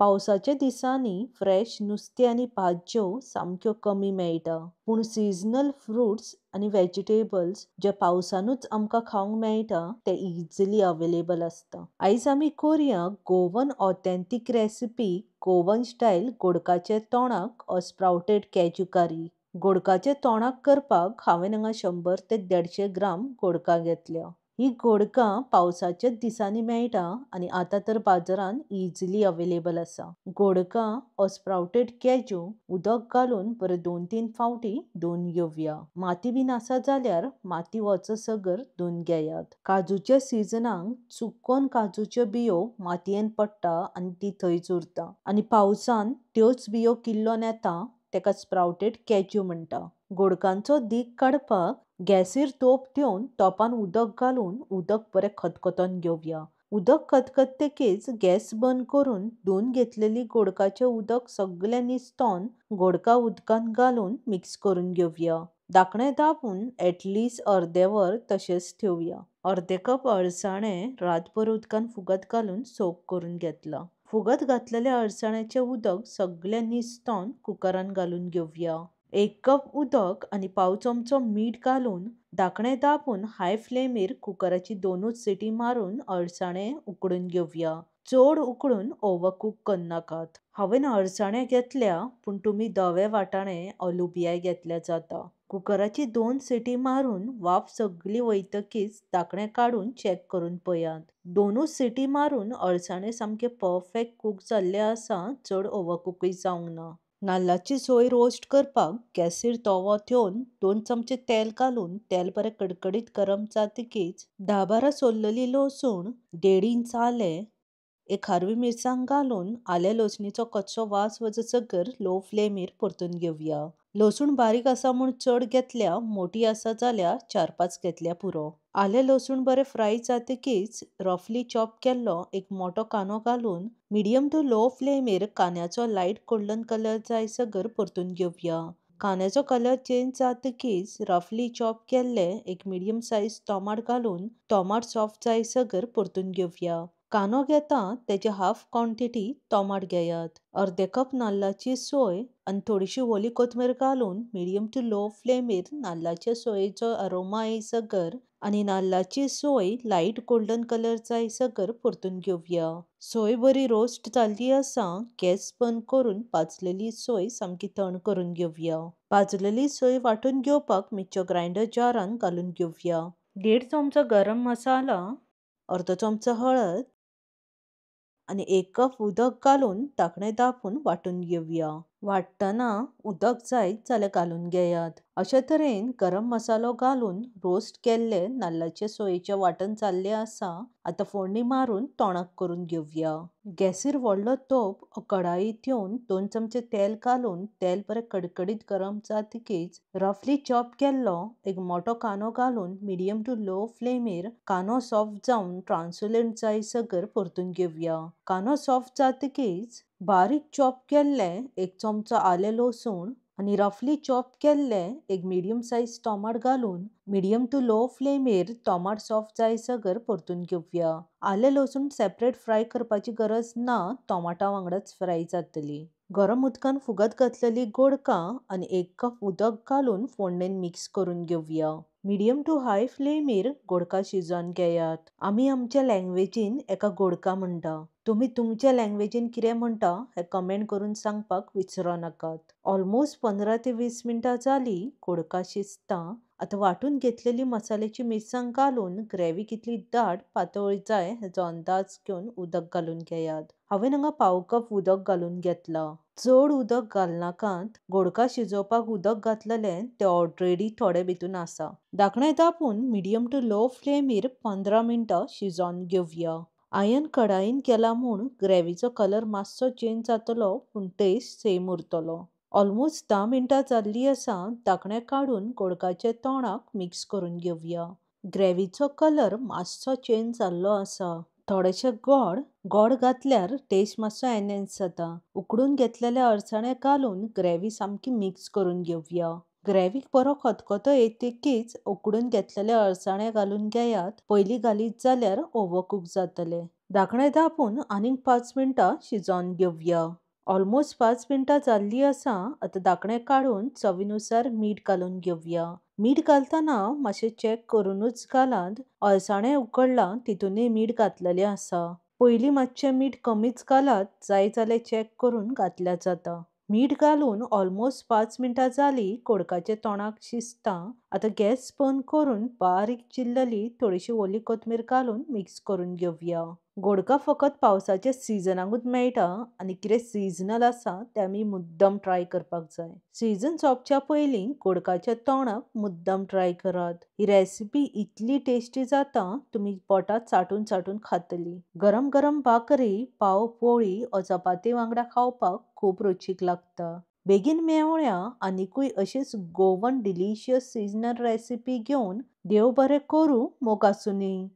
पावसाच्या दिसांनी फ्रेश नुस्तें आनी भाज्यो सामक्यो कमी मेळटा, पूण सिजनल फ्रुट्स आनी व्हेजिटेबल्स जे पावसानूच आमकां खावंक मेळटा ते इजिली अवेलेबल आसता. आयज आमी करुया Goan authentic recipe Goan style गोडकाचे तोणाक ऑर स्प्राउटेड कॅज्यू करी. गोडकाचे तोणाक करपाक हांवें हांगा 100 ते 150 ग्राम गोडका घेतल्या. ही गोडकां पावसाच्याच दिसांनी मेळटा आनी आतां तर बाजारांत इजिली अवेलेबल आसा. गोडकां ऑर स्प्राउटेड कॅज्यू उदक घालून बरे 2-3 फावटी धुवन घेवया. माती बीन आसा जाल्यार माती वचसगर धुवन घेयात. काजूच्या सिजनाक चुकोन काजूच्यो बियो मातयेन पडटा आनी ती थंयच उरता आनी पावसान त्योच बियो किल्लोन येता तेका स्प्राउटेड कॅज्यू म्हणटा. गोडकांचो दीक काडपाक गॅसीर तोप ठेवन तोपान उदक घालून उदक बरें खतखतोन घेवया. उदक खतखततकीच गॅस बंद करून धुवन घेतलेली गोडकाचें उदक सगळें निसतोन गोडका उदकांत घालून मिक्स करून घेवया. धाकणें दाबून ऍटलिस्ट अर्दे वर तशेंच ठेवया. अर्दे कप अळसाणे रातभर उदकांत फुगत घालून सोक करून घेतला. फुगत घातलेले अळसाण्याचें उदक सगळें निसतोन कुकरान घालून घेवया. 1 कप उदक आनी पाव चमचो मीठ घालून धाकणें दाबून हाय फ्लेमीर कुकराची 2च सिटी मारून अळसाणे उकडून घेवया. चड उकडून ओव्हरकूक करनाकात. हांवें अळसाणे घेतल्या पूण तुमी धवे वाटाणे ऑर लुबियाय घेतल्या जाता. कुकराची 2 सिटी मारून वाफ सगळी वयतकीच धाकणें काडून चॅक करून पळयात. 2च सिटी मारून अळसाणे सामके परफेक्ट कूक जाल्ले आसा, चड ओव्हरकूकय जावंक ना. नाल्लाची सोय रोस्ट करपाक गॅसीर तवो ठेवन 2 चमचे तेल घालून तेल बरें कडकडीत गरम जातकीच 10-12 सोललेली लसूण, 1.5 इंच आलें, 1 हरवी मिरसांग घालून आले लसणीचो कच्चो वास वचसगर लो फ्लेमीर परतून घेवया. लसूण बारीक आसा म्हूण चड घेतल्या, मोठी आसा जाल्यार 4-5 घेतल्या पुरो. आले लसूण बरें फ्राय जातकीच रफली चॉप केल्लो एक मोठो कांदो घालून मिडियम टू लो फ्लेमीर कांद्याचो लायट गोल्डन कलर जायसगर परतून घेवया. कांद्याचो कलर चेंज जातकीच रफली चॉप केल्ले एक मिडियम सायज टोमाट घालून टोमाट सॉफ्ट जायसगर परतून घेवया. कांदो घेता तेजे हाफ क्वांटिटी टोमाट घेयात. अर्दे कप नाल्लाची सोय आनी थोडीशी ओली कोथमीर घालून मिडियम टू लो फ्लेमीर नाल्लाच्या सोयेचो अरोमा येयसगर आनी नाल्लाची सोय लायट गोल्डन कलर जायसगर परतून घेवया. सोय बरी रोस्ट जाल्ली आसा, गॅस बंद करून भाजलेली सोय सामकी थंड करून घेवया. भाजलेली सोय वांटून घेवपाक मिक्सर ग्राइंडर जारान घालून घेवया. 1.5 चमचो गरम मसाला, अर्दो चमचो हळद आनी 1 कप उदक घालून धाकणें दाबून वांटून घेवया. वाट्टना उदक जायत जाल्यार घालून घेयात. अशे तरेन गरम मसालो घालून रोस्ट केल्ले नाल्लाचे सोयेचे वांटण जाल्ले आसा. आतां फोडणी मारून तोणाक करून घेवया. गॅसीर व्हडलो तोप ऑर कढाई ठेवन 2 चमचे तेल घालून तेल बरें कडकडीत गरम जातकीच रफली चॉप केल्लो एक मोठो कांदो घालून मिडियम टू लो फ्लेमीर कांदो सॉफ्ट जावन ट्रान्सलंट जायसगर परतून घेवया. कांदो सॉफ्ट जातकीच बारीक चॉप केल्ले 1 चमचो आले लसूण आनी रफली चॉप केल्ले एक मिडियम सायज टोमाट घालून मिडियम टू लो फ्लेमीर टोमाट सॉफ्ट जायसगर परतून घेवया. आले लसूण सेपरेट फ्राय करपाची गरज ना, टोमाटा वांगडाच फ्राय जातली. गरम उदकान फुगत घातलेली गोडकां आनी 1 कप उदक घालून फोडणेन मिक्स करून घेवया. मिडियम टू हाय फ्लेमीर गोडका शिजोवन घेयात. आमी आमच्या लँग्वेजीन एका गोडका म्हणटा. तुमी तुमच्या लँग्वेजीन कितें म्हणटा हें कमेंट करून सांगपाक विसरो नाकात. ऑलमोस्ट 15 ते 20 मिनटां जाली. गोडका शिजता. आतां वांटून घेतलेली मसाल्याची मिरसांग घालून ग्रेव्ही कितली दाट पातळ जाय हेचो अंदाज घेवन उदक घालून घेयात. हांवें हांगा पाव कप उदक घालून घेतला. चड उदक घालनाकात. गोडका शिजोवपाक उदक घातलेलें तें ऑलरेडी थोडे भितून आसा. धाकणें दाबून मिडियम टू लो फ्लेमीर 15 मिनटां शिजोवन घेवया. आयन कढाईन केला म्हूण ग्रेव्हीचो कलर मातसो चेंज जातलो पूण टेस्ट सेम उरतलो. ऑलमोस्ट 10 मिनटां जाल्ली आसा. धाकणें काडून गोडकाचे तोणाक मिक्स करून घेवया. ग्रेव्हीचो कलर मातसो चेंज जाल्लो आसा. थोडेशें गोड घातल्यार टेस्ट मातसो एनहान्स जाता. उकडून घेतलेले अळसाणे घालून ग्रेव्ही सामकी मिक्स करून घेवया. ग्रेव्हीक बरो खतखतो येतकीच उकडून घेतलेले अळसाणे घालून घेयात. पयलीं घालीत जाल्यार ओव्हरकूक जातले. धाकणें धांपून आनीक 5 मिनटां शिजोवन घेवया. ऑलमोस्ट 5 मिनटां जाल्लीं आसा. आतां धाकणें काडून चवीनुसार मीठ घालून घेवया. मीठ घालतना मातशें चॅक करूनच घालात. अळसाणे उकडलां तितूनय मीठ घातलेलें आसा. पयलीं मातशें मीठ कमीच घालात, जाय जाल्यार चॅक करून घातल्यार जाता. मीठ घालून ऑलमोस्ट 5 मिनटां जालीं. कुडकाच्या तोंडाक शिजता. आतां गॅस बंद करून बारीक चिरलेली थोडीशी ओली कोथमीर घालून मिक्स करून घेवया. गोडका फकत पावसाच्या सिजनाकूच मेळटा आनी कितें सिजनल आसा तें आमी मुद्दम ट्राय करपाक जाय. सीजन सोंपच्या पयलीं गोडकाच्या तोंडाक मुद्दम ट्राय करात. ही रेसिपी इतली टेस्टी जाता तुमी पोटांत साठून साठून खातली. गरम गरम भाकरी, पाव, पोळी वा चपाती वांगडा खावपाक खूब रुचीक लागता. बेगीन मेवळ्या आनीकूय अशीच गोवन डिलिशियस सीजनल रेसिपी घेवन देव बरें करूं. मोग आसूं नी.